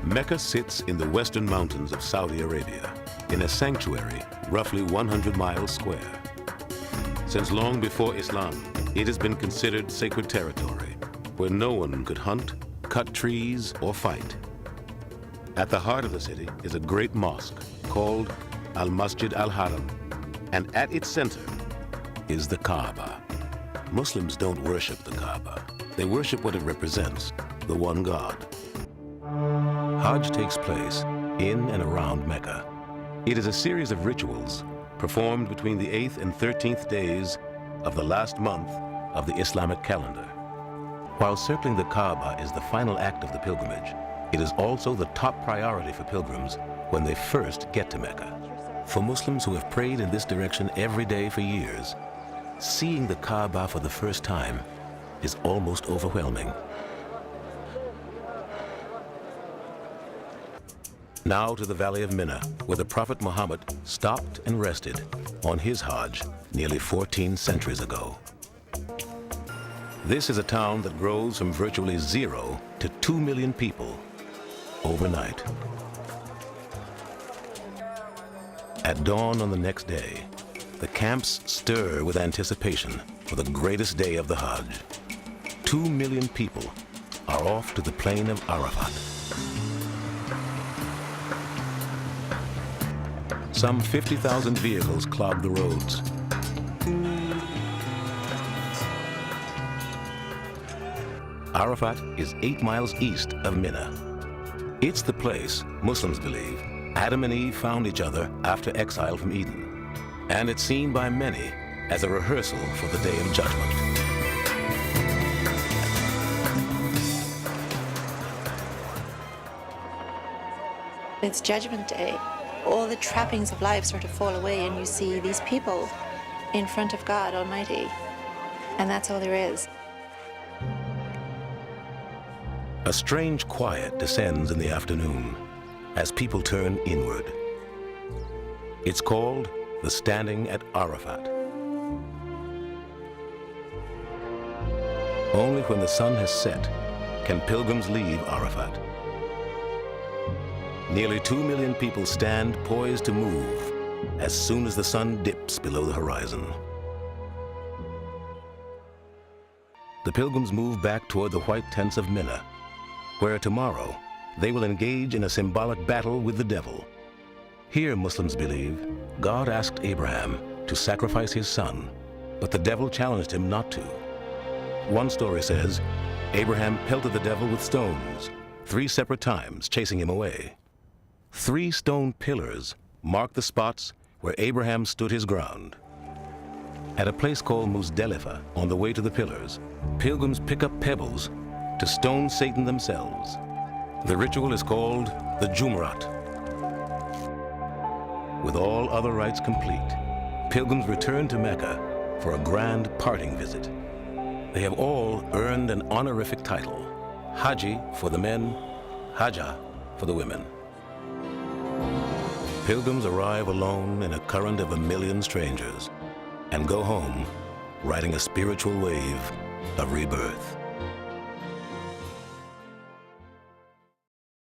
Mecca sits in the western mountains of Saudi Arabia, in a sanctuary roughly 100 miles square. Since long before Islam, it has been considered sacred territory, where no one could hunt, cut trees, or fight. At the heart of the city is a great mosque called Al-Masjid Al-Haram, and at its center is the Kaaba. Muslims don't worship the Kaaba. They worship what it represents, the one God. Hajj takes place in and around Mecca. It is a series of rituals performed between the 8th and 13th days of the last month of the Islamic calendar. While circling the Kaaba is the final act of the pilgrimage, it is also the top priority for pilgrims when they first get to Mecca. For Muslims who have prayed in this direction every day for years, seeing the Kaaba for the first time is almost overwhelming. Now to the Valley of Mina, where the Prophet Muhammad stopped and rested on his Hajj nearly 14 centuries ago. This is a town that grows from virtually 0 to 2 million people overnight. At dawn on the next day, the camps stir with anticipation for the greatest day of the Hajj. 2 million people are off to the plain of Arafat. Some 50,000 vehicles clog the roads. Arafat is 8 miles east of Mina. It's the place, Muslims believe, Adam and Eve found each other after exile from Eden. And it's seen by many as a rehearsal for the Day of Judgment. It's Judgment Day. All the trappings of life sort of fall away and you see these people in front of God Almighty. And that's all there is. A strange quiet descends in the afternoon as people turn inward. It's called the Standing at Arafat. Only when the sun has set can pilgrims leave Arafat. Nearly 2 million people stand poised to move as soon as the sun dips below the horizon. The pilgrims move back toward the white tents of Mina, where tomorrow they will engage in a symbolic battle with the devil. Here, Muslims believe, God asked Abraham to sacrifice his son, but the devil challenged him not to. One story says, Abraham pelted the devil with stones 3 separate times, chasing him away. 3 stone pillars mark the spots where Abraham stood his ground. At a place called Muzdalifa, on the way to the pillars, pilgrims pick up pebbles to stone Satan themselves. The ritual is called the Jumrat. With all other rites complete, pilgrims return to Mecca for a grand parting visit. They have all earned an honorific title, Haji for the men, Hajjah for the women. Pilgrims arrive alone in a current of 1 million strangers and go home riding a spiritual wave of rebirth.